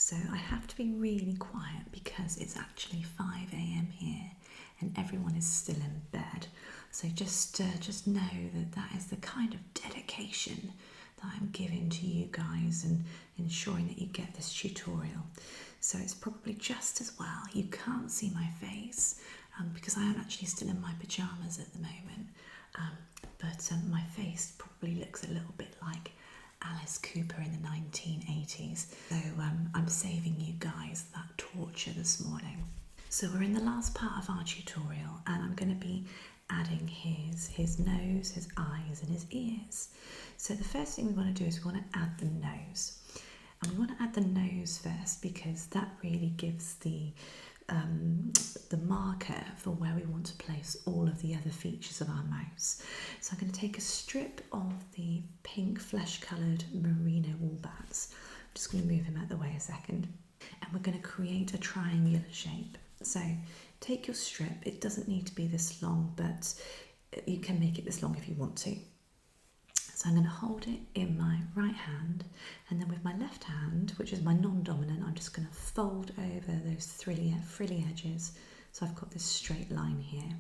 So I have to be really quiet because it's actually 5 a.m. here and everyone is still in bed. So just know that that is the kind of dedication that I'm giving to you guys and ensuring that you get this tutorial. So it's probably just as well you can't see my face because I am actually still in my pyjamas at the moment. But my face probably looks a little bit like Alice Cooper in the 1980s. So I'm saving you guys that torture this morning. So we're in the last part of our tutorial and I'm going to be adding his nose, his eyes and his ears. So the first thing we want to do is we want to add the nose. And we want to add the nose first because that really gives the marker for where we want to place all of the other features of our mouse. So I'm going to take a strip of the pink flesh coloured merino wool bats. I'm just going to move him out of the way a second. And we're going to create a triangular shape. So take your strip, it doesn't need to be this long, but you can make it this long if you want to. So I'm going to hold it in my right hand, and then with my left hand, which is my non-dominant, I'm just going to fold over those frilly edges. So I've got this straight line here.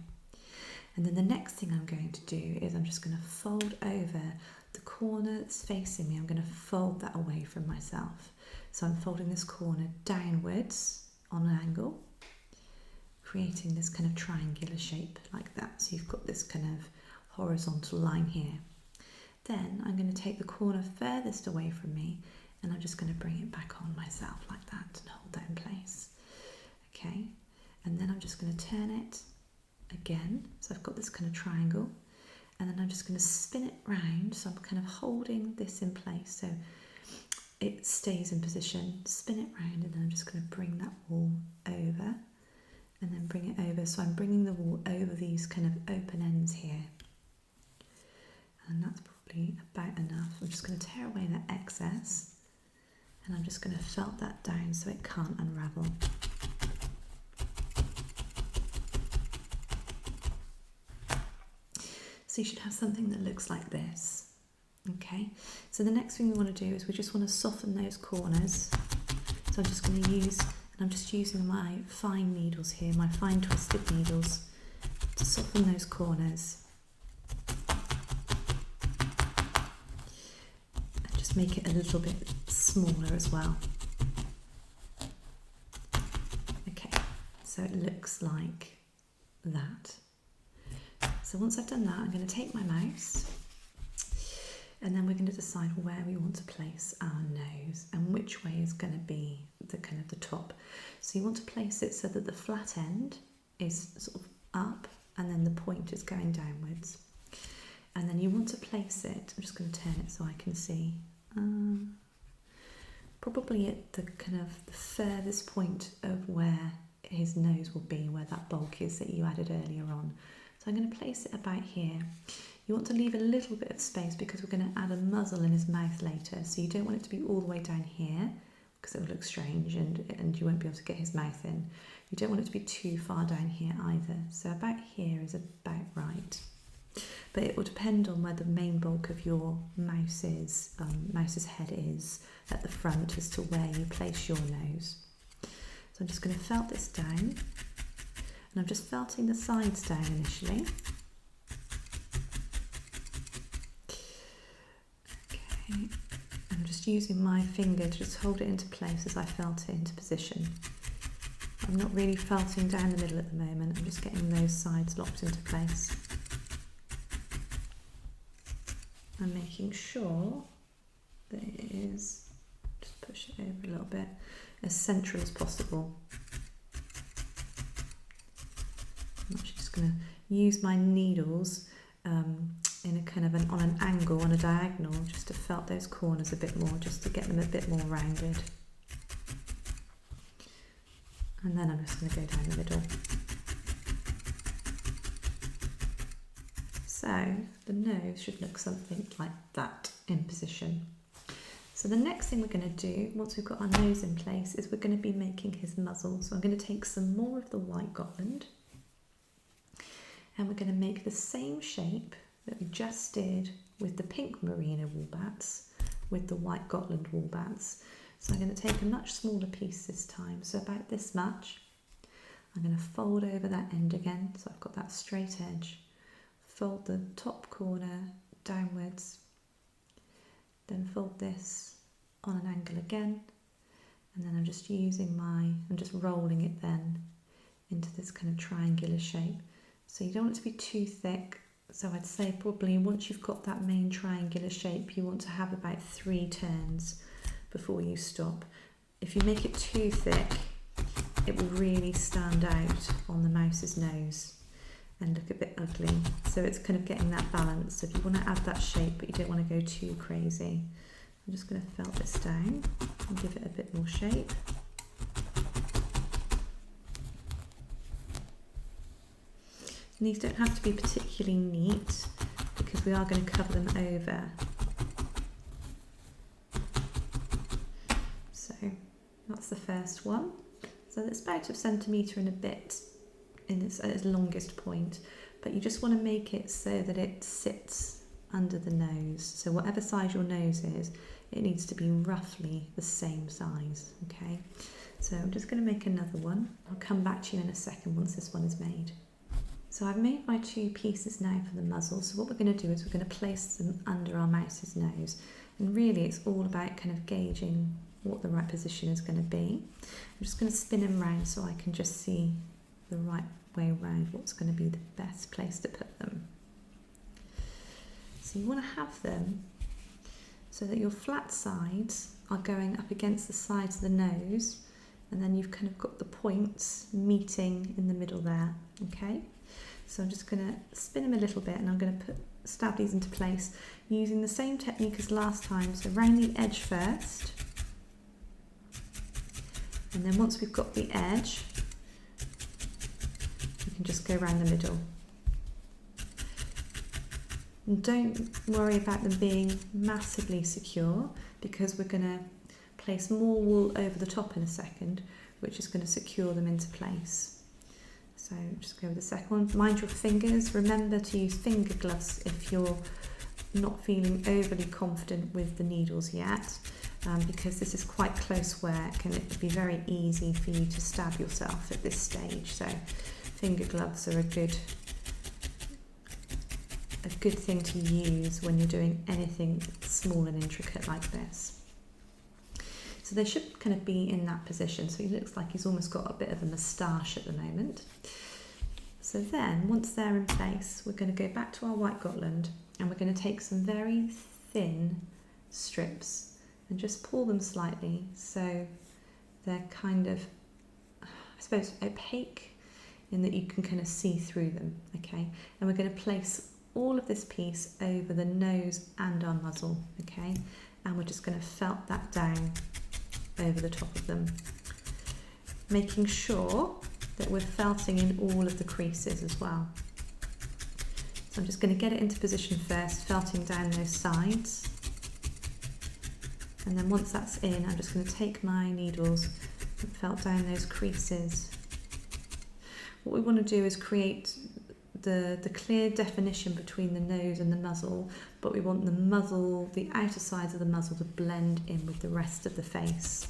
And then the next thing I'm going to do is I'm just going to fold over the corner that's facing me. I'm going to fold that away from myself. So I'm folding this corner downwards on an angle, creating this kind of triangular shape like that. So you've got this kind of horizontal line here. Then I'm going to take the corner furthest away from me and I'm just going to bring it back on myself like that and hold that in place. Okay, and then I'm just going to turn it again. So I've got this kind of triangle and then I'm just going to spin it round. So I'm kind of holding this in place so it stays in position, spin it round, and then I'm just going to bring that wool over and then bring it over. So I'm bringing the wool over these kind of open ends here. And that's probably about enough. I'm just going to tear away that excess and I'm just going to felt that down so it can't unravel. So you should have something that looks like this. Okay, so the next thing we want to do is we just want to soften those corners. So I'm just going to use, and I'm just using my fine needles here, my fine twisted needles, to soften those corners. Make it a little bit smaller as well. Okay, so it looks like that. So once I've done that, I'm going to take my mouse and then we're going to decide where we want to place our nose and which way is going to be the kind of the top. So you want to place it so that the flat end is sort of up and then the point is going downwards. And then you want to place it, I'm just going to turn it so I can see. Probably at the kind of the furthest point of where his nose will be, where that bulk is that you added earlier on. So I'm going to place it about here. You want to leave a little bit of space because we're going to add a muzzle in his mouth later. So you don't want it to be all the way down here because it will look strange and you won't be able to get his mouth in. You don't want it to be too far down here either. So about here is about right. But it will depend on where the main bulk of your mouse's head is at the front as to where you place your nose. So I'm just going to felt this down, and I'm just felting the sides down initially. Okay, I'm just using my finger to just hold it into place as I felt it into position. I'm not really felting down the middle at the moment, I'm just getting those sides locked into place. I'm making sure that it is, just push it over a little bit, as central as possible. I'm actually just going to use my needles in a kind of on an angle, on a diagonal, just to felt those corners a bit more, just to get them a bit more rounded. And then I'm just going to go down the middle. So the nose should look something like that in position. So the next thing we're going to do, once we've got our nose in place, is we're going to be making his muzzle. So I'm going to take some more of the white Gotland and we're going to make the same shape that we just did with the pink merino wool bats with the white Gotland wool bats. So I'm going to take a much smaller piece this time, so about this much. I'm going to fold over that end again, so I've got that straight edge. Fold the top corner downwards, then fold this on an angle again, and then I'm just rolling it then into this kind of triangular shape. So you don't want it to be too thick, so I'd say probably once you've got that main triangular shape, you want to have about 3 turns before you stop. If you make it too thick, it will really stand out on the mouse's nose and look a bit ugly. So it's kind of getting that balance. So if you want to add that shape but you don't want to go too crazy, I'm just going to felt this down and give it a bit more shape. And these don't have to be particularly neat because we are going to cover them over. So that's the first one. So it's about 1 centimetre and a bit at its longest point, but you just want to make it so that it sits under the nose. So whatever size your nose is, it needs to be roughly the same size, okay? So I'm just going to make another one. I'll come back to you in a second once this one is made. So I've made my 2 pieces now for the muzzle. So what we're going to do is we're going to place them under our mouse's nose. And really it's all about kind of gauging what the right position is going to be. I'm just going to spin them round so I can just see the right way around what's going to be the best place to put them. So you want to have them so that your flat sides are going up against the sides of the nose, and then you've kind of got the points meeting in the middle there, okay? So I'm just going to spin them a little bit and I'm going to stab these into place using the same technique as last time. So round the edge first, and then once we've got the edge, you can just go around the middle. And don't worry about them being massively secure because we're going to place more wool over the top in a second, which is going to secure them into place. So just go with the second one. Mind your fingers. Remember to use finger gloves if you're not feeling overly confident with the needles yet, because this is quite close work and it would be very easy for you to stab yourself at this stage. So finger gloves are a good thing to use when you're doing anything small and intricate like this. So they should kind of be in that position. So he looks like he's almost got a bit of a moustache at the moment. So then once they're in place, we're going to go back to our white Gotland and we're going to take some very thin strips and just pull them slightly so they're kind of, I suppose, opaque in that you can kind of see through them, okay? And we're going to place all of this piece over the nose and our muzzle, okay? And we're just going to felt that down over the top of them, making sure that we're felting in all of the creases as well. So I'm just going to get it into position first, felting down those sides. And then once that's in, I'm just going to take my needles and felt down those creases. What we want to do is create the clear definition between the nose and the muzzle, but we want the muzzle, the outer sides of the muzzle, to blend in with the rest of the face.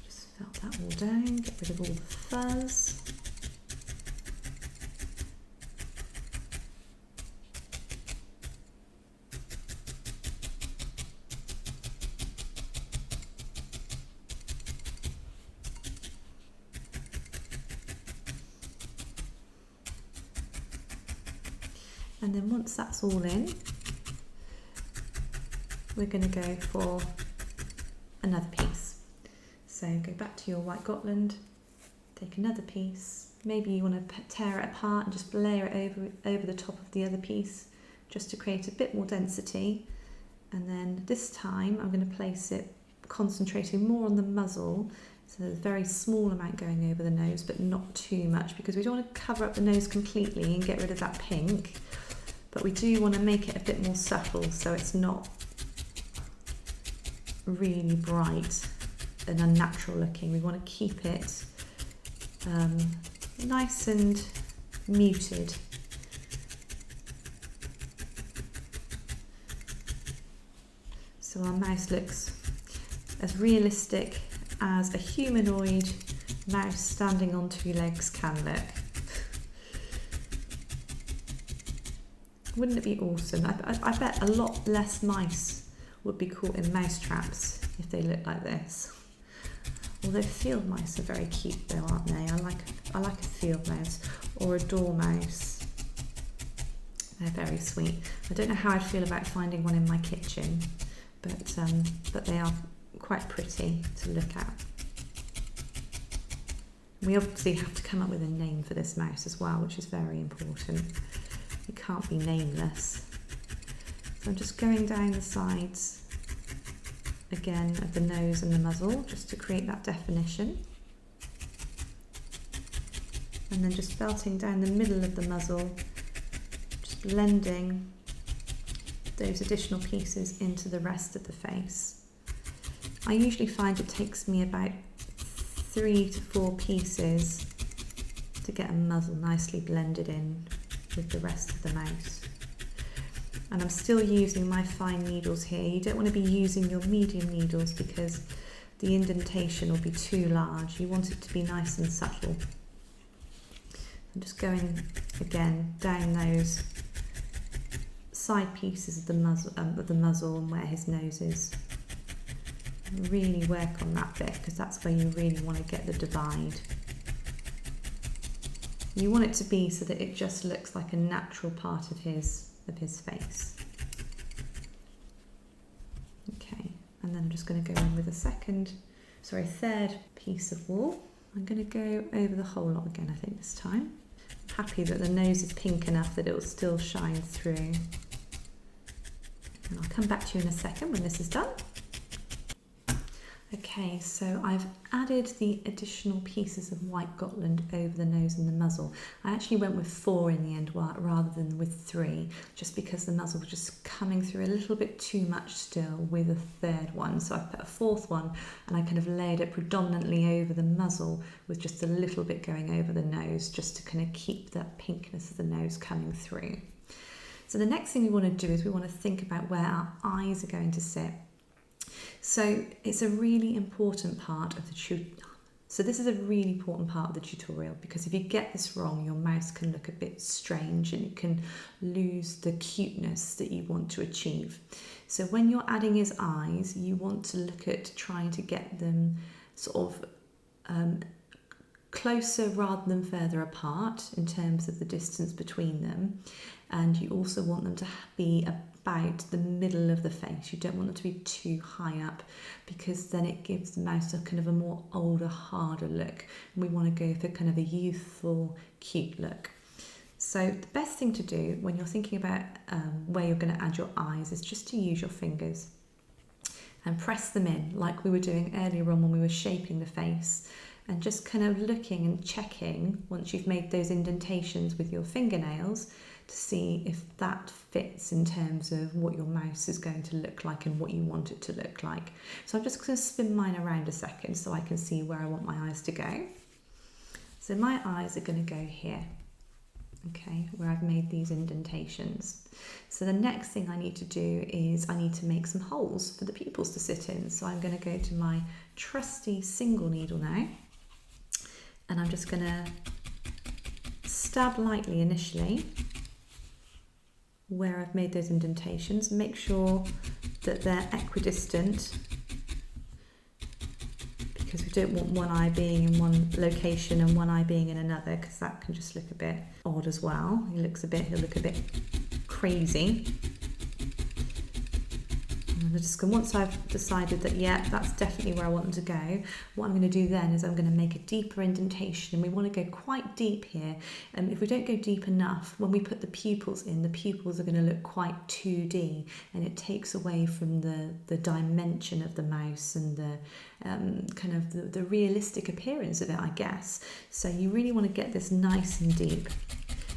Just felt that all down, get rid of all the fuzz. And then once that's all in, we're going to go for another piece. So go back to your white Gotland, take another piece. Maybe you want to tear it apart and just layer it over the top of the other piece, just to create a bit more density. And then this time I'm going to place it concentrating more on the muzzle. So there's a very small amount going over the nose, but not too much, because we don't want to cover up the nose completely and get rid of that pink. But we do want to make it a bit more subtle so it's not really bright and unnatural looking. We want to keep it nice and muted. So our mouse looks as realistic as a humanoid mouse standing on two legs can look. Wouldn't it be awesome? I bet a lot less mice would be caught in mouse traps if they looked like this. Although field mice are very cute though, aren't they? I like a field mouse or a dormouse. They're very sweet. I don't know how I'd feel about finding one in my kitchen, but they are quite pretty to look at. We obviously have to come up with a name for this mouse as well, which is very important. It can't be nameless. So I'm just going down the sides again of the nose and the muzzle just to create that definition. And then just felting down the middle of the muzzle, just blending those additional pieces into the rest of the face. I usually find it takes me about 3 to 4 pieces to get a muzzle nicely blended in with the rest of the mouse. And I'm still using my fine needles here. You don't want to be using your medium needles because the indentation will be too large. You want it to be nice and subtle. I'm just going again down those side pieces of the muzzle and where his nose is. Really work on that bit because that's where you really want to get the divide. You want it to be so that it just looks like a natural part of his face. Okay, and then I'm just going to go in with a third piece of wool. I'm going to go over the whole lot again, I think this time. I'm happy that the nose is pink enough that it will still shine through. And I'll come back to you in a second when this is done. Okay, so I've added the additional pieces of white Gotland over the nose and the muzzle. I actually went with 4 in the end rather than with 3, just because the muzzle was just coming through a little bit too much still with a third one. So I put a 4th one and I kind of layered it predominantly over the muzzle with just a little bit going over the nose, just to kind of keep that pinkness of the nose coming through. So the next thing we want to do is we want to think about where our eyes are going to sit. So it's a really important part of the tutorial because if you get this wrong, your mouse can look a bit strange and it can lose the cuteness that you want to achieve. So when you're adding his eyes, you want to look at trying to get them sort of closer rather than further apart in terms of the distance between them. And you also want them to be about the middle of the face. You don't want them to be too high up because then it gives the mouse a kind of a more older, harder look. And we want to go for kind of a youthful, cute look. So the best thing to do when you're thinking about where you're going to add your eyes is just to use your fingers and press them in like we were doing earlier on when we were shaping the face. And just kind of looking and checking once you've made those indentations with your fingernails to see if that fits in terms of what your mouse is going to look like and what you want it to look like. So I'm just going to spin mine around a second so I can see where I want my eyes to go. So my eyes are going to go here, okay, where I've made these indentations. So the next thing I need to do is I need to make some holes for the pupils to sit in. So I'm going to go to my trusty single needle now, and I'm just going to stab lightly initially where I've made those indentations. Make sure that they're equidistant because we don't want one eye being in one location and one eye being in another, because that can just look a bit odd as well. He'll look a bit crazy. And once I've decided that, yeah, that's definitely where I want them to go, what I'm going to do then is I'm going to make a deeper indentation, and we want to go quite deep here. And if we don't go deep enough, when we put the pupils in, the pupils are going to look quite 2D, and it takes away from the dimension of the mouse and the kind of the realistic appearance of it, I guess. So you really want to get this nice and deep.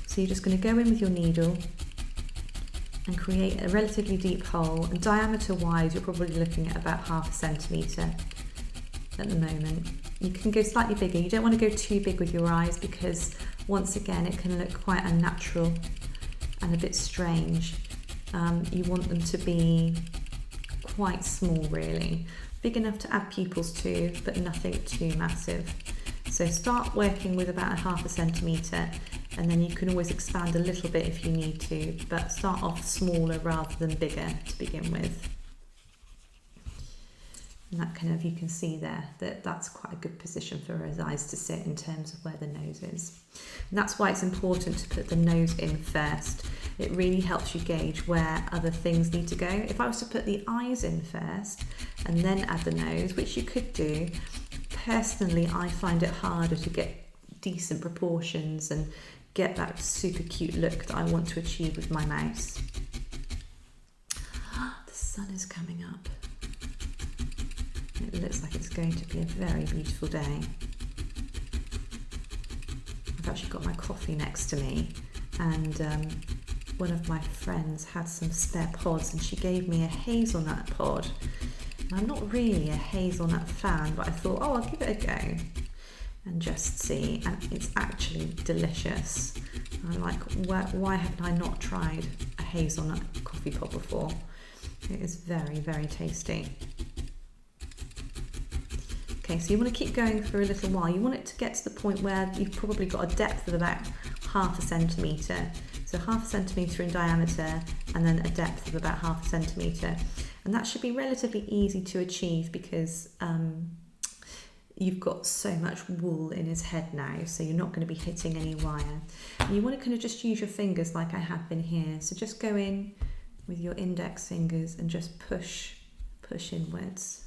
So you're just going to go in with your needle and create a relatively deep hole, and diameter wise you're probably looking at about 0.5 centimetre at the moment. You can go slightly bigger. You don't want to go too big with your eyes because once again it can look quite unnatural and a bit strange. You want them to be quite small really. Big enough to add pupils to, but nothing too massive. So start working with about 1/2 centimetre, and then you can always expand a little bit if you need to, but start off smaller rather than bigger to begin with. And that kind of, you can see there that that's quite a good position for his eyes to sit in terms of where the nose is. And that's why it's important to put the nose in first. It really helps you gauge where other things need to go. If I was to put the eyes in first and then add the nose, which you could do, personally I find it harder to get decent proportions and get that super cute look that I want to achieve with my mouse. The sun is coming up. It looks like it's going to be a very beautiful day. I've actually got my coffee next to me, and one of my friends had some spare pods and she gave me a hazelnut pod. And I'm not really a hazelnut fan, but I thought, oh, I'll give it a go and just see, and it's actually delicious. I'm like, why haven't I not tried a hazelnut coffee pod before? It is very, very tasty. Okay, so you want to keep going for a little while. You want it to get to the point where you've probably got a depth of about 1/2 centimetre. So 1/2 centimetre in diameter and then a depth of about 1/2 centimetre. And that should be relatively easy to achieve because you've got so much wool in his head now, so you're not going to be hitting any wire. And you want to kind of just use your fingers like I have been here. So just go in with your index fingers and just push inwards,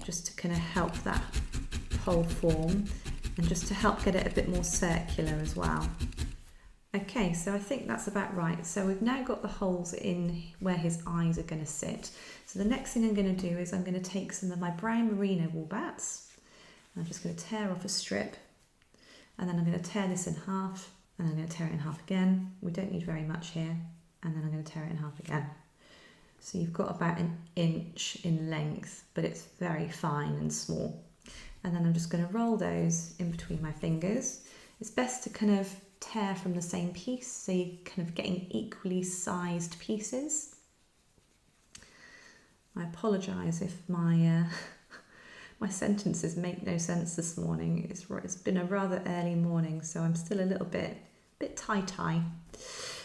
just to kind of help that hole form and just to help get it a bit more circular as well. Okay, so I think that's about right. So we've now got the holes in where his eyes are going to sit. So the next thing I'm going to do is I'm going to take some of my brown merino wool bats. I'm just going to tear off a strip, and then I'm going to tear this in half, and I'm going to tear it in half again. We don't need very much here, and then I'm going to tear it in half again. So you've got about 1 inch in length, but it's very fine and small. And then I'm just going to roll those in between my fingers. It's best to kind of tear from the same piece, so you're kind of getting equally sized pieces. I apologise if my my sentences make no sense this morning. It's been a rather early morning, so I'm still a little bit tie-tie.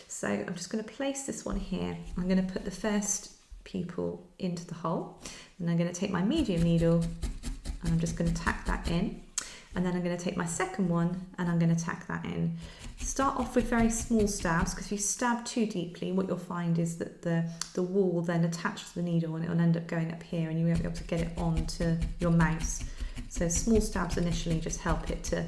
So I'm just going to place this one here. I'm going to put the first pupil into the hole, and I'm going to take my medium needle and I'm just going to tack that in, and then I'm going to take my second one and I'm going to tack that in. Start off with very small stabs, because if you stab too deeply, what you'll find is that the wool will then attach to the needle and it will end up going up here and you won't be able to get it onto your mouse. So small stabs initially just help it to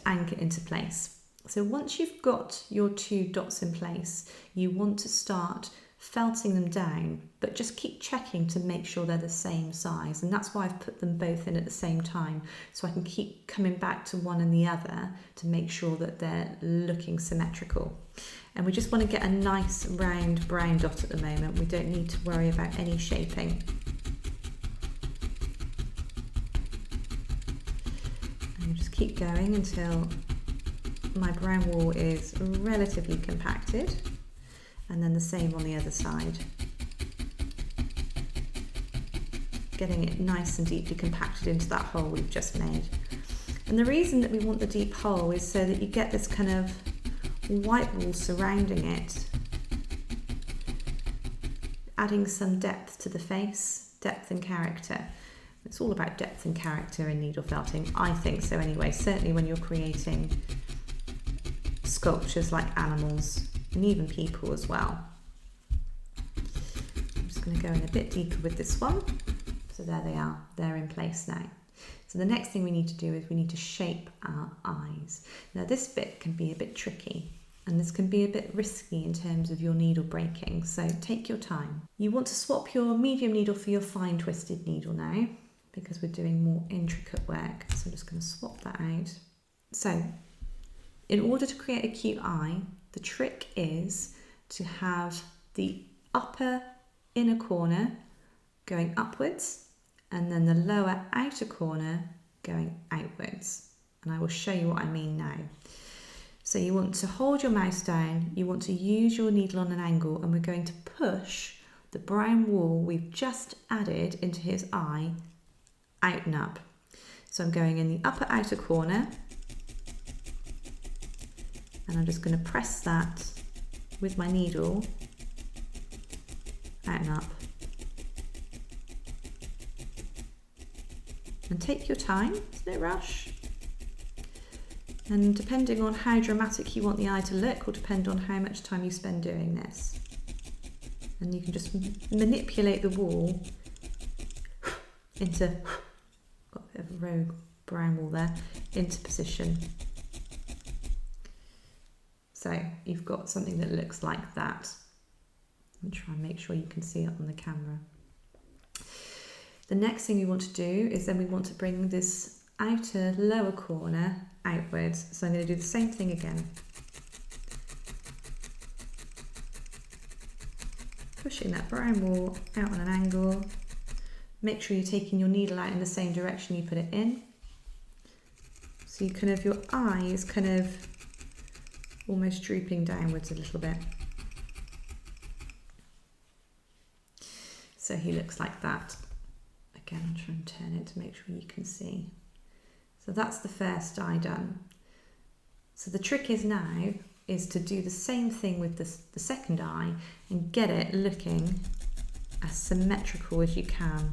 anchor into place. So once you've got your 2 dots in place, you want to start felting them down, but just keep checking to make sure they're the same size. And that's why I've put them both in at the same time, so I can keep coming back to one and the other to make sure that they're looking symmetrical. And we just want to get a nice round brown dot at the moment. We don't need to worry about any shaping. And just keep going until my brown wool is relatively compacted, and then the same on the other side. Getting it nice and deeply compacted into that hole we've just made. And the reason that we want the deep hole is so that you get this kind of white wool surrounding it, adding some depth to the face, depth and character. It's all about depth and character in needle felting, I think so anyway, certainly when you're creating sculptures like animals and even people as well. I'm just going to go in a bit deeper with this one. So there they are, they're in place now. So the next thing we need to do is we need to shape our eyes. Now this bit can be a bit tricky, and this can be a bit risky in terms of your needle breaking, so take your time. You want to swap your medium needle for your fine twisted needle now, because we're doing more intricate work. So I'm just going to swap that out. So in order to create a cute eye, the trick is to have the upper inner corner going upwards and then the lower outer corner going outwards. And I will show you what I mean now. So you want to hold your mouse down, you want to use your needle on an angle, and we're going to push the brown wool we've just added into his eye out and up. So I'm going in the upper outer corner and I'm just going to press that with my needle out and up. And take your time, there's no rush. And depending on how dramatic you want the eye to look will depend on how much time you spend doing this. And you can just manipulate the wool into, got a bit of rogue brown wool there, into position. So you've got something that looks like that. I'll try and make sure you can see it on the camera. The next thing we want to do is then we want to bring this outer lower corner outwards. So I'm going to do the same thing again. Pushing that brown wool out on an angle. Make sure you're taking your needle out in the same direction you put it in. So you your eye is kind of almost drooping downwards a little bit. So he looks like that. Again, I'll try and turn it to make sure you can see. So that's the first eye done. So the trick is now is to do the same thing with the second eye and get it looking as symmetrical as you can.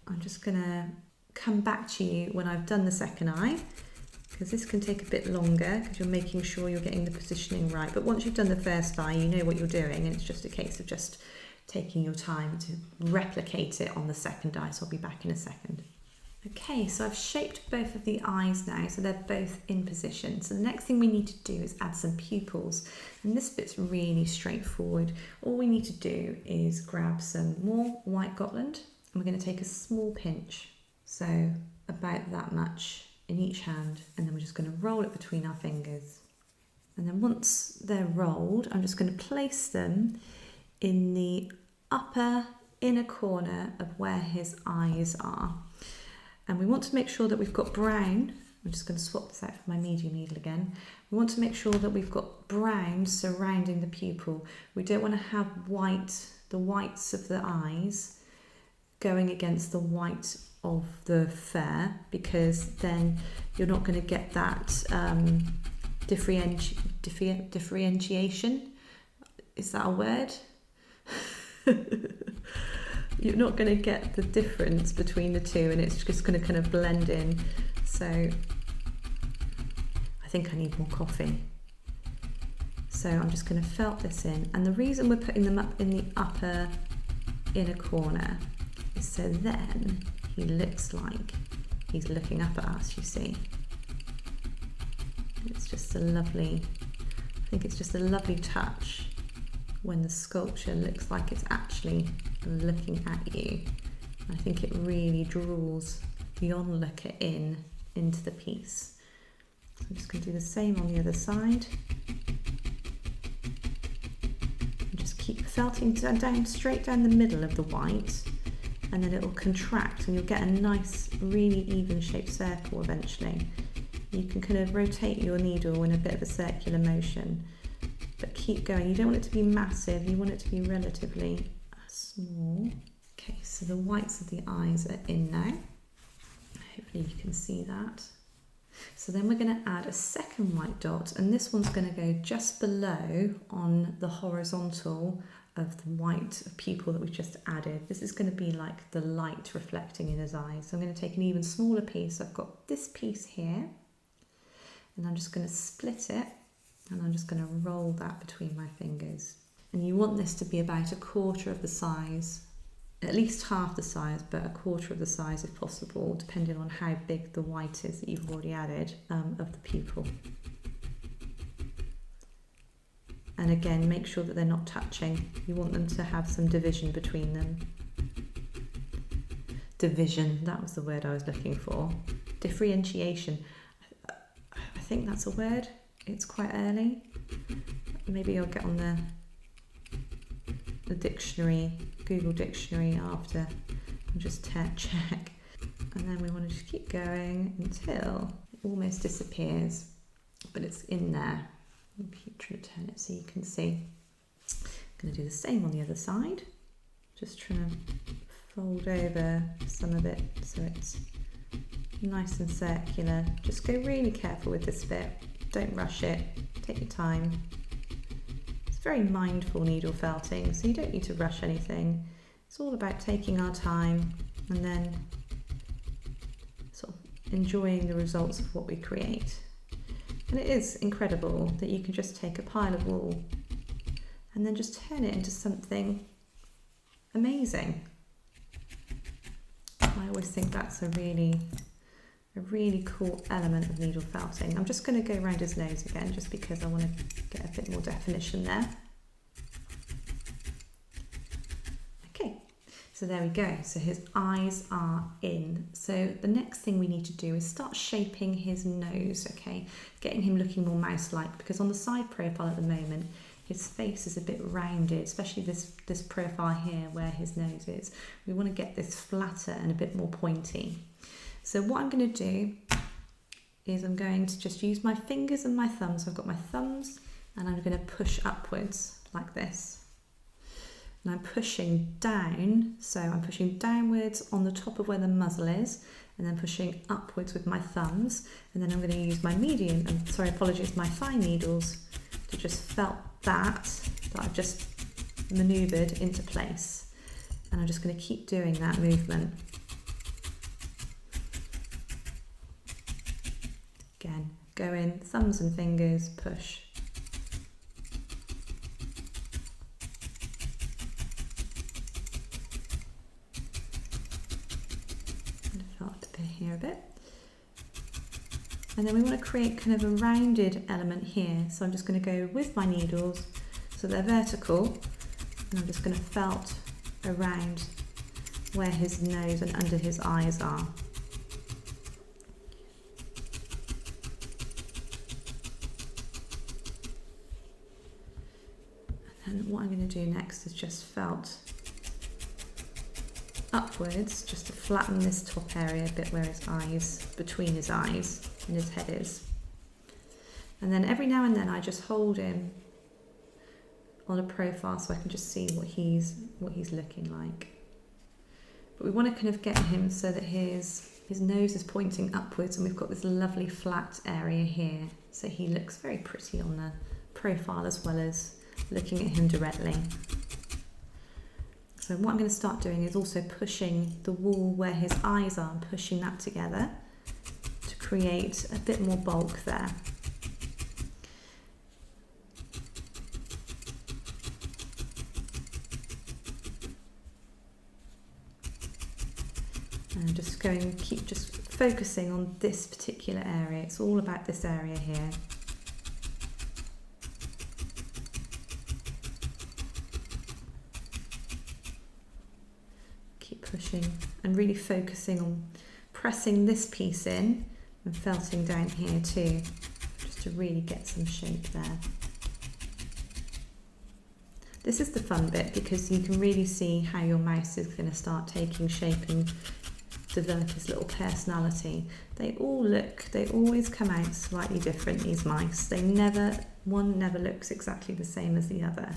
I'm just going to come back to you when I've done the second eye, because this can take a bit longer because you're making sure you're getting the positioning right. But once you've done the first eye, you know what you're doing, and it's just a case of just taking your time to replicate it on the second eye. So I'll be back in a second. Okay, so I've shaped both of the eyes now, so they're both in position. So the next thing we need to do is add some pupils. And this bit's really straightforward. All we need to do is grab some more white Gotland, and we're going to take a small pinch. So about that much in each hand, and then we're just going to roll it between our fingers. And then once they're rolled, I'm just going to place them in the upper inner corner of where his eyes are. And we want to make sure that we've got brown. I'm just going to swap this out for my medium needle again. We want to make sure that we've got brown surrounding the pupil. We don't want to have white, the whites of the eyes going against the white of the fur, because then you're not going to get that differentiation. Is that a word? You're not going to get the difference between the two, and it's just going to kind of blend in. So I think I need more coffee. So I'm just going to felt this in, and the reason we're putting them up in the upper inner corner is so then he looks like he's looking up at us, you see. It's just a lovely, I think it's just a lovely touch when the sculpture looks like it's actually looking at you. I think it really draws the onlooker into the piece. So I'm just going to do the same on the other side. And just keep felting down straight down the middle of the white, and then it will contract and you'll get a nice, really even shaped circle eventually. You can kind of rotate your needle in a bit of a circular motion, but keep going. You don't want it to be massive, you want it to be relatively small. Okay, so the whites of the eyes are in now. Hopefully you can see that. So then we're going to add a second white dot, and this one's going to go just below on the horizontal of the white pupil that we've just added. This is going to be like the light reflecting in his eyes. So I'm going to take an even smaller piece. I've got this piece here, and I'm just going to split it, and I'm just going to roll that between my fingers. And you want this to be about a quarter of the size, at least half the size, but a quarter of the size if possible, depending on how big the white is that you've already added of the pupil. And again, make sure that they're not touching. You want them to have some division between them. Division, that was the word I was looking for. Differentiation. I think that's a word. It's quite early. Maybe I'll get on the dictionary, Google dictionary after, and just check. And then we want to just keep going until it almost disappears, but it's in there. I'll keep trying to turn it so you can see. Going to do the same on the other side. Just trying to fold over some of it so it's nice and circular. Just go really careful with this bit. Don't rush it. Take your time. It's very mindful needle felting, so you don't need to rush anything. It's all about taking our time and then sort of enjoying the results of what we create. And it is incredible that you can just take a pile of wool and then just turn it into something amazing. I always think that's a really cool element of needle felting. I'm just going to go around his nose again just because I want to get a bit more definition there. Okay, so there we go. So his eyes are in. So the next thing we need to do is start shaping his nose, okay? Getting him looking more mouse-like, because on the side profile at the moment, his face is a bit rounded, especially this profile here where his nose is. We want to get this flatter and a bit more pointy. So what I'm going to do is I'm going to just use my fingers and my thumbs. So I've got my thumbs and I'm going to push upwards like this. And I'm pushing down, so I'm pushing downwards on the top of where the muzzle is, and then pushing upwards with my thumbs. And then I'm going to use my my fine needles to just felt that I've just manoeuvred into place. And I'm just going to keep doing that movement. Again, go in, thumbs and fingers, push. And felt up here a bit. And then we want to create kind of a rounded element here. So I'm just going to go with my needles so they're vertical, and I'm just going to felt around where his nose and under his eyes are. And what I'm going to do next is just felt upwards, just to flatten this top area a bit where his eyes, between his eyes and his head is. And then every now and then I just hold him on a profile so I can just see what he's looking like. But we want to kind of get him so that his nose is pointing upwards, and we've got this lovely flat area here. So he looks very pretty on the profile as well as looking at him directly. So what I'm going to start doing is also pushing the wool where his eyes are and pushing that together to create a bit more bulk there. And keep just focusing on this particular area. It's all about this area here. Pushing and really focusing on pressing this piece in and felting down here too, just to really get some shape there. This is the fun bit because you can really see how your mouse is going to start taking shape and develop his little personality. They always come out slightly different, these mice. One never looks exactly the same as the other.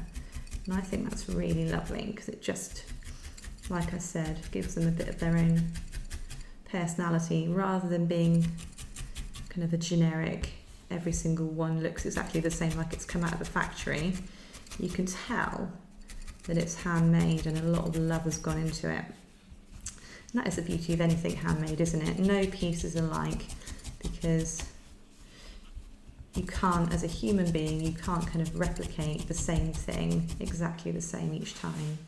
And I think that's really lovely because it just, like I said, gives them a bit of their own personality rather than being kind of a generic, every single one looks exactly the same like it's come out of a factory. You can tell that it's handmade and a lot of love has gone into it. And that is the beauty of anything handmade, isn't it? No piece is alike, because you can't, as a human being, you can't kind of replicate the same thing exactly the same each time.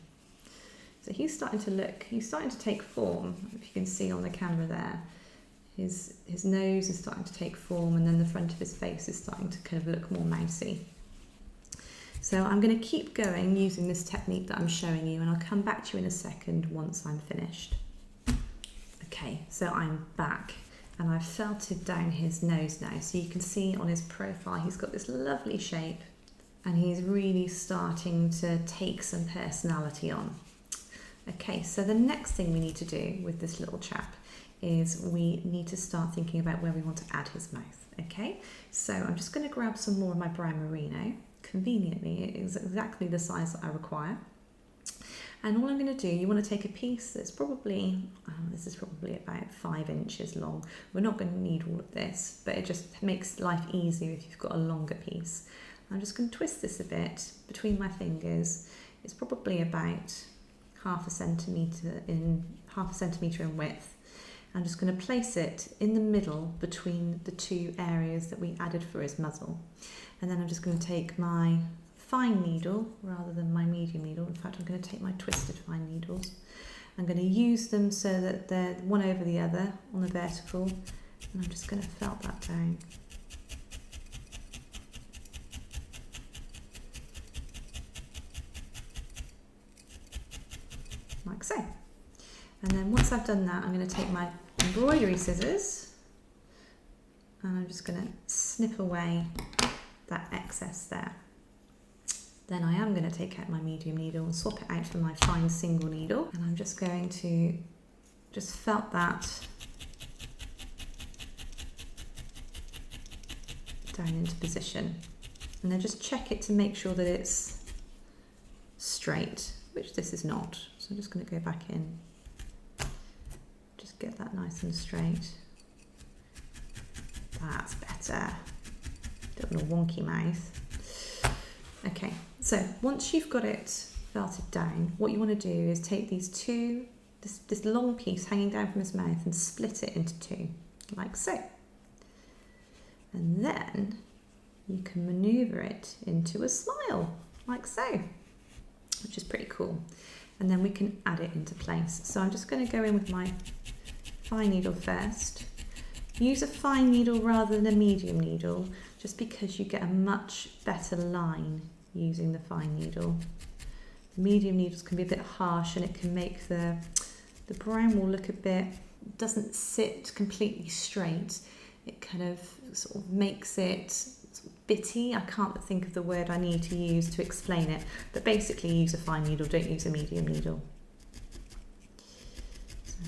So he's starting to take form, if you can see on the camera there. His nose is starting to take form, and then the front of his face is starting to kind of look more mousy. So I'm going to keep going using this technique that I'm showing you, and I'll come back to you in a second once I'm finished. Okay, so I'm back, and I've felted down his nose now. So you can see on his profile he's got this lovely shape, and he's really starting to take some personality on. Okay, so the next thing we need to do with this little chap is we need to start thinking about where we want to add his mouth. Okay, so I'm just going to grab some more of my brown merino, conveniently. It is exactly the size that I require. And all I'm going to do, you want to take a piece that's probably, this is probably about 5 inches long. We're not going to need all of this, but it just makes life easier if you've got a longer piece. I'm just going to twist this a bit between my fingers. It's probably about half a centimetre in width. I'm just going to place it in the middle between the 2 areas that we added for his muzzle. And then I'm just going to take my fine needle rather than my medium needle. In fact, I'm going to take my twisted fine needles. I'm going to use them so that they're one over the other on the vertical, and I'm just going to felt that down. Like so. And then once I've done that, I'm going to take my embroidery scissors and I'm just going to snip away that excess there. Then I am going to take out my medium needle and swap it out for my fine single needle, and I'm just going to just felt that down into position, and then just check it to make sure that it's straight, which this is not. So I'm just going to go back in, just get that nice and straight. That's better. Don't want a wonky mouth. Okay, so once you've got it felted down, what you want to do is take these this long piece hanging down from his mouth and split it into 2, like so. And then you can maneuver it into a smile, like so, which is pretty cool. And then we can add it into place. So I'm just going to go in with my fine needle first. Use a fine needle rather than a medium needle, just because you get a much better line using the fine needle. The medium needles can be a bit harsh and it can make the brown wool look a bit, doesn't sit completely straight. It kind of sort of makes it sort of bitty. I can't think of the word I need to use to explain it, but basically use a fine needle, don't use a medium needle.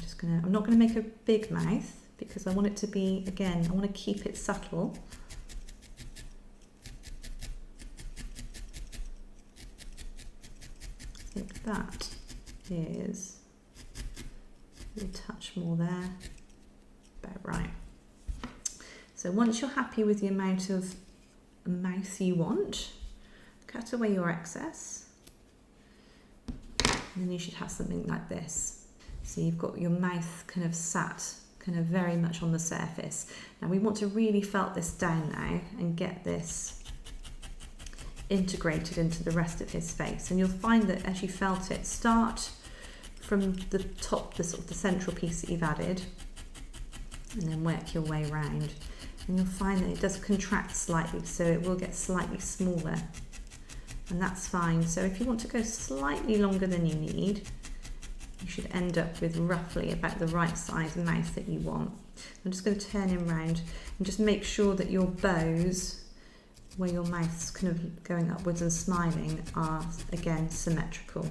So I'm not gonna make a big mouth because I want it to be, again, I want to keep it subtle. I think that is a touch more there, about right. So once you're happy with the amount of mouth you want, cut away your excess, and then you should have something like this. So you've got your mouth kind of sat kind of very much on the surface. Now we want to really felt this down now and get this integrated into the rest of his face. And you'll find that as you felt it, start from the top, the sort of the central piece that you've added, and then work your way around. And you'll find that it does contract slightly, so it will get slightly smaller, and that's fine. So if you want to go slightly longer than you need, you should end up with roughly about the right size mouth that you want. I'm just going to turn him round and just make sure that your bows, where your mouth's kind of going upwards and smiling, are again symmetrical.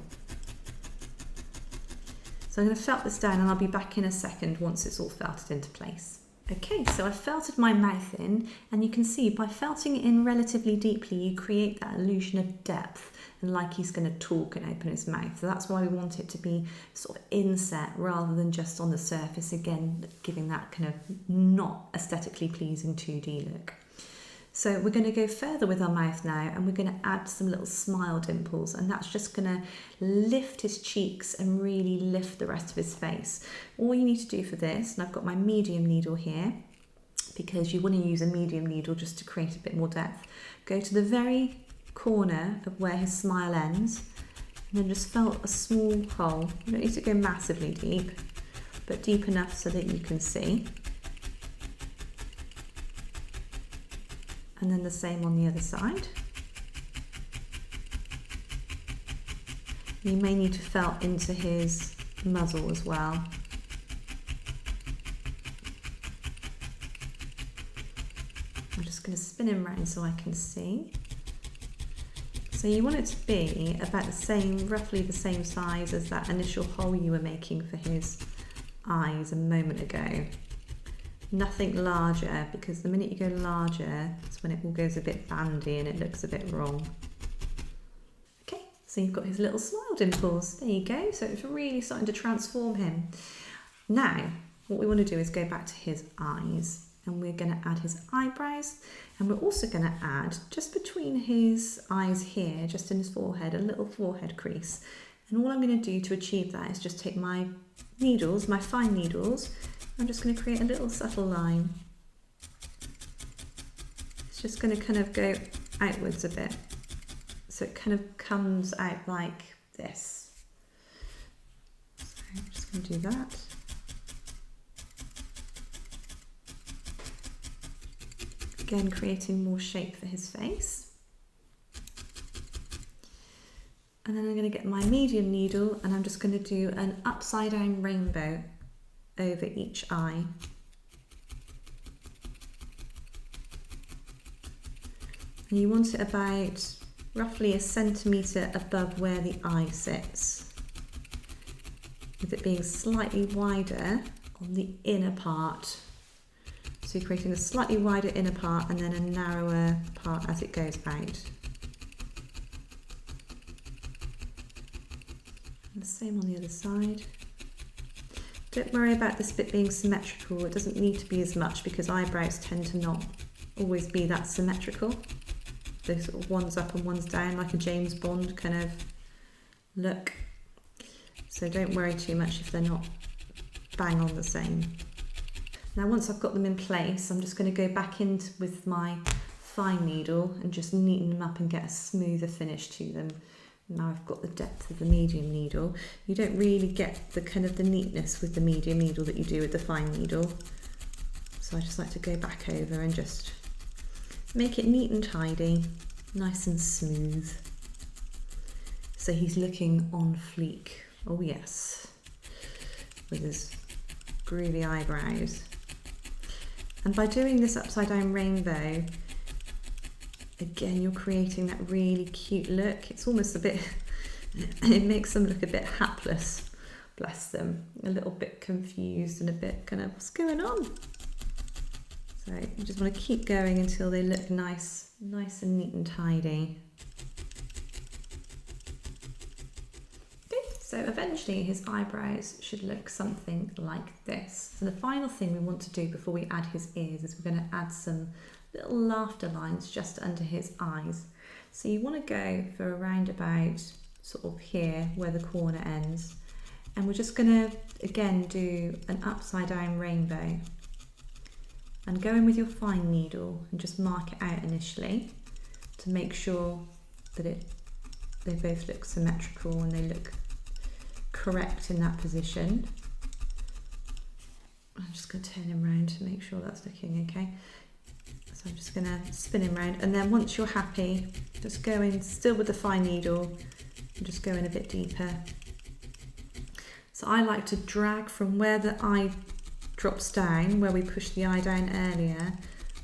So I'm going to felt this down and I'll be back in a second once it's all felted into place. Okay, so I've felted my mouth in, and you can see by felting it in relatively deeply, you create that illusion of depth and like he's going to talk and open his mouth. So that's why we want it to be sort of inset rather than just on the surface, again, giving that kind of not aesthetically pleasing 2D look. So we're going to go further with our mouth now, and we're going to add some little smile dimples, and that's just going to lift his cheeks and really lift the rest of his face. All you need to do for this, and I've got my medium needle here, because you want to use a medium needle just to create a bit more depth. Go to the very corner of where his smile ends, and then just felt a small hole. You don't need to go massively deep, but deep enough so that you can see. And then the same on the other side. You may need to felt into his muzzle as well. I'm just going to spin him around so I can see. So you want it to be about the same, roughly the same size as that initial hole you were making for his eyes a moment ago. Nothing larger, because the minute you go larger, it's when it all goes a bit bandy and it looks a bit wrong. So you've got his little smile dimples. There you go. So it's really starting to transform him. Now, what we want to do is go back to his eyes, and we're going to add his eyebrows, and we're also going to add, just between his eyes here, just in his forehead, a little forehead crease. And all I'm going to do to achieve that is just take my needles, my fine needles, I'm just going to create a little subtle line. It's just going to kind of go outwards a bit. So it kind of comes out like this. So I'm just going to do that. Again, creating more shape for his face. And then I'm going to get my medium needle, and I'm just going to do an upside down rainbow over each eye. And you want it about roughly 1 centimetre above where the eye sits, with it being slightly wider on the inner part. So you're creating a slightly wider inner part and then a narrower part as it goes out. And the same on the other side. Don't worry about this bit being symmetrical. It doesn't need to be as much because eyebrows tend to not always be that symmetrical. They're sort of one's up and one's down, like a James Bond kind of look. So don't worry too much if they're not bang on the same. Now once I've got them in place, I'm just going to go back in with my fine needle and just neaten them up and get a smoother finish to them. Now I've got the depth of the medium needle. You don't really get the kind of the neatness with the medium needle that you do with the fine needle. So I just like to go back over and just make it neat and tidy, nice and smooth. So he's looking on fleek. Oh yes, with his groovy eyebrows. And by doing this upside down rainbow, again, you're creating that really cute look. It's almost a bit, it makes them look a bit hapless, bless them, a little bit confused and a bit kind of, what's going on? So you just want to keep going until they look nice and neat and tidy. So eventually his eyebrows should look something like this. So the final thing we want to do before we add his ears is we're going to add some little laughter lines just under his eyes. So you want to go for around about sort of here where the corner ends. And we're just going to, again, do an upside down rainbow. And go in with your fine needle and just mark it out initially to make sure that they both look symmetrical and they look correct in that position. I'm just going to turn him around to make sure that's looking okay. So I'm just going to spin him around, and then once you're happy, just go in still with the fine needle and just go in a bit deeper. So I like to drag from where the eye drops down, where we pushed the eye down earlier.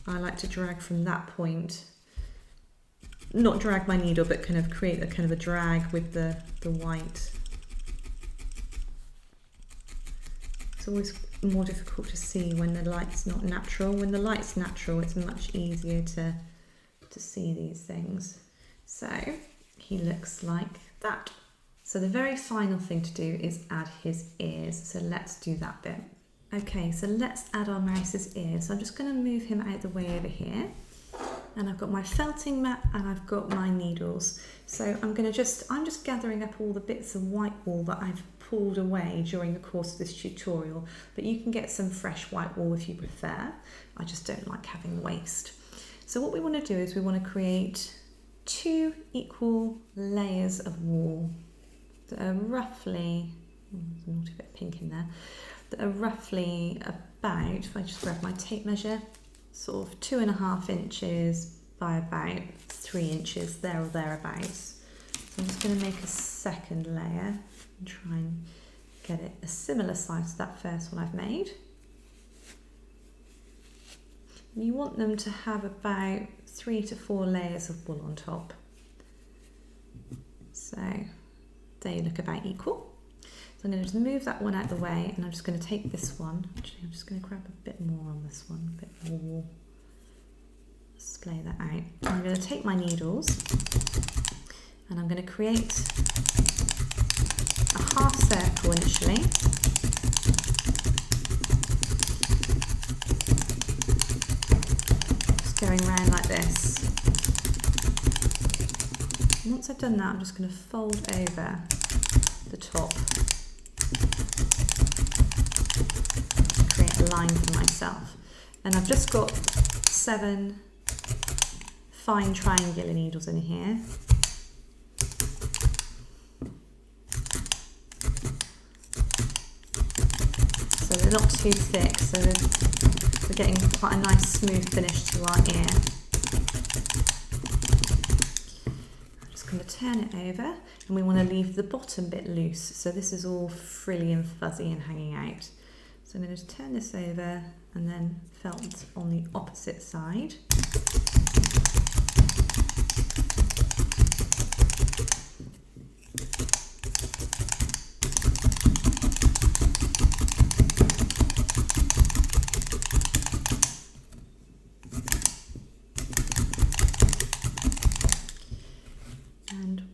I like to drag from that point, not drag my needle, but kind of create a kind of a drag with the white. It's always more difficult to see when the light's not natural. When the light's natural, it's much easier to see these things. So he looks like that. So the very final thing to do is add his ears. So let's do that bit. Okay, so let's add our mouse's ears. So I'm just going to move him out the way over here. And I've got my felting mat and I've got my needles. So I'm just gathering up all the bits of white wool that I've pulled away during the course of this tutorial, but you can get some fresh white wool if you prefer. I just don't like having waste. So what we want to do is we want to create 2 equal layers of wool that are roughly, there's a naughty bit of pink in there, that are roughly about, if I just grab my tape measure, sort of 2.5 inches by about 3 inches, there or thereabouts. So I'm just going to make a second layer and try and get it a similar size to that first one I've made. And you want them to have about 3 to 4 layers of wool on top. So they look about equal. So I'm going to just move that one out of the way, and I'm just going to take this one. Actually, I'm just going to grab a bit more on this one, a bit more wool. Splay that out. I'm going to take my needles, And I'm going to create a half circle initially. Just going around like this. And once I've done that, I'm just going to fold over the top. Create a line for myself. And I've just got 7 fine triangular needles in here. So they're not too thick, so we're getting quite a nice smooth finish to our ear. I'm just going to turn it over, and we want to leave the bottom bit loose, so this is all frilly and fuzzy and hanging out. So I'm going to turn this over and then felt on the opposite side.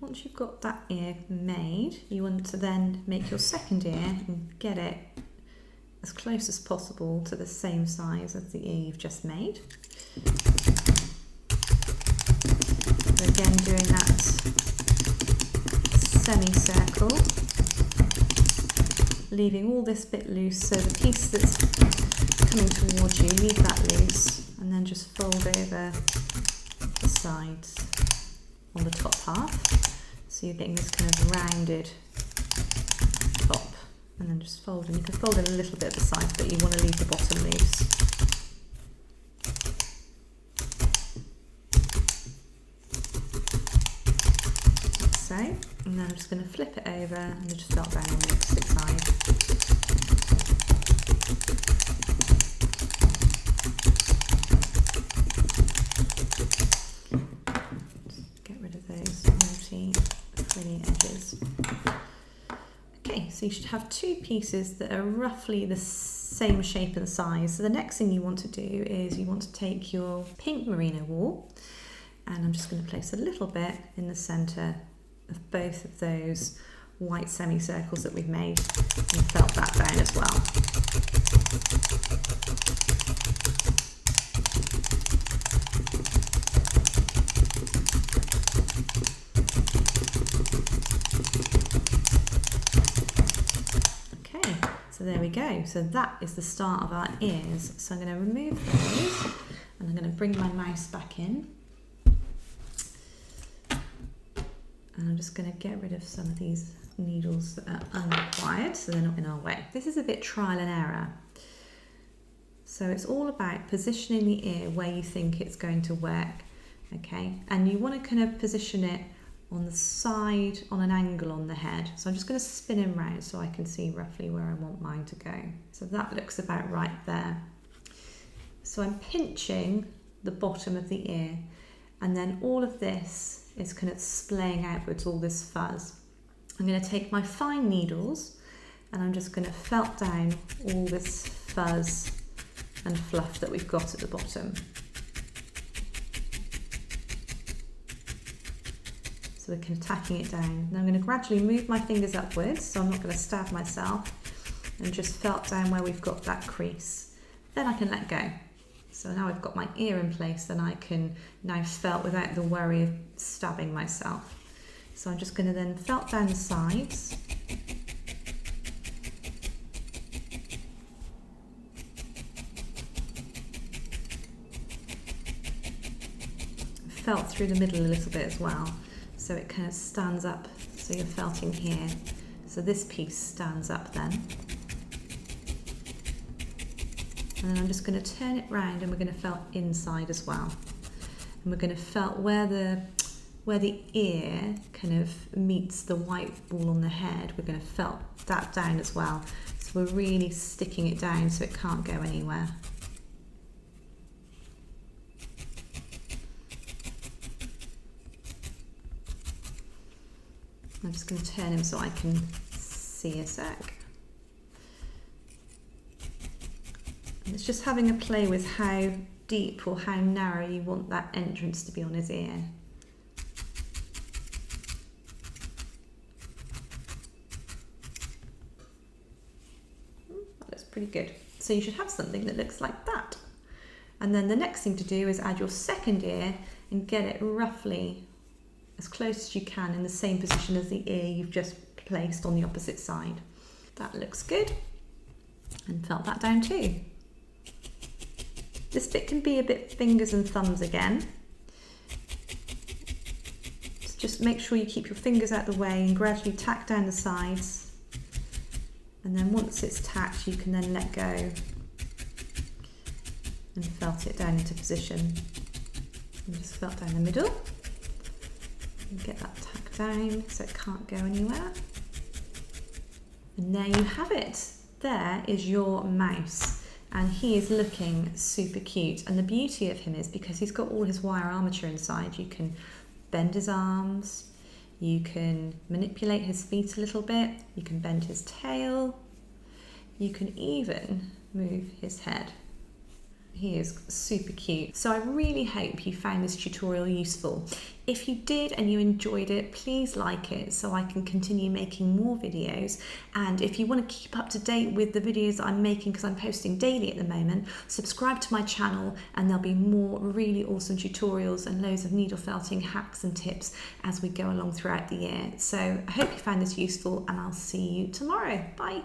Once you've got that ear made, you want to then make your second ear and get it as close as possible to the same size as the ear you've just made. So again, doing that semicircle, leaving all this bit loose, so the piece that's coming towards you, leave that loose, and then just fold over the sides on the top half. So you're getting this kind of rounded top, and then just fold, and you can fold in a little bit at the sides, but you want to leave the bottom loose. Like so, and then I'm just going to flip it over and just felt down on the opposite side. Edges. Okay, so you should have 2 pieces that are roughly the same shape and size. So the next thing you want to do is you want to take your pink merino wool, and I'm just going to place a little bit in the centre of both of those white semicircles that we've made, and felt that down as well. So there we go. So that is the start of our ears. So I'm going to remove those, and I'm going to bring my mouse back in. And I'm just going to get rid of some of these needles that are unrequired, so they're not in our way. This is a bit trial and error. So it's all about positioning the ear where you think it's going to work, okay? And you want to kind of position it on the side, on an angle on the head. So I'm just going to spin him round so I can see roughly where I want mine to go. So that looks about right there. So I'm pinching the bottom of the ear, and then all of this is kind of splaying outwards, all this fuzz. I'm going to take my fine needles, and I'm just going to felt down all this fuzz and fluff that we've got at the bottom. So we're kind of tacking it down. Now I'm going to gradually move my fingers upwards, so I'm not going to stab myself, and just felt down where we've got that crease. Then I can let go. So now I've got my ear in place, then I can now felt without the worry of stabbing myself. So I'm just going to then felt down the sides. Felt through the middle a little bit as well, so it kind of stands up, so you're felting here. So this piece stands up then. And then I'm just going to turn it round, and we're going to felt inside as well. And we're going to felt where the ear kind of meets the white wool on the head, we're going to felt that down as well. So we're really sticking it down so it can't go anywhere. I'm just going to turn him so I can see a sec. And it's just having a play with how deep or how narrow you want that entrance to be on his ear. pretty good. So you should have something that looks like that. And then the next thing to do is add your second ear and get it roughly as close as you can in the same position as the ear you've just placed on the opposite side. That looks good. And felt that down too. This bit can be a bit fingers and thumbs again. Just make sure you keep your fingers out the way and gradually tack down the sides. And then once it's tacked, you can then let go and felt it down into position. And just felt down the middle. And get that tacked down so it can't go anywhere. And there you have it. There is your mouse. And he is looking super cute. And the beauty of him is because he's got all his wire armature inside, you can bend his arms, you can manipulate his feet a little bit, you can bend his tail, you can even move his head. He is super cute. So I really hope you found this tutorial useful. If you did and you enjoyed it, please like it so I can continue making more videos. And if you want to keep up to date with the videos that I'm making, because I'm posting daily at the moment, subscribe to my channel and there'll be more really awesome tutorials and loads of needle felting hacks and tips as we go along throughout the year. So I hope you found this useful and I'll see you tomorrow. Bye.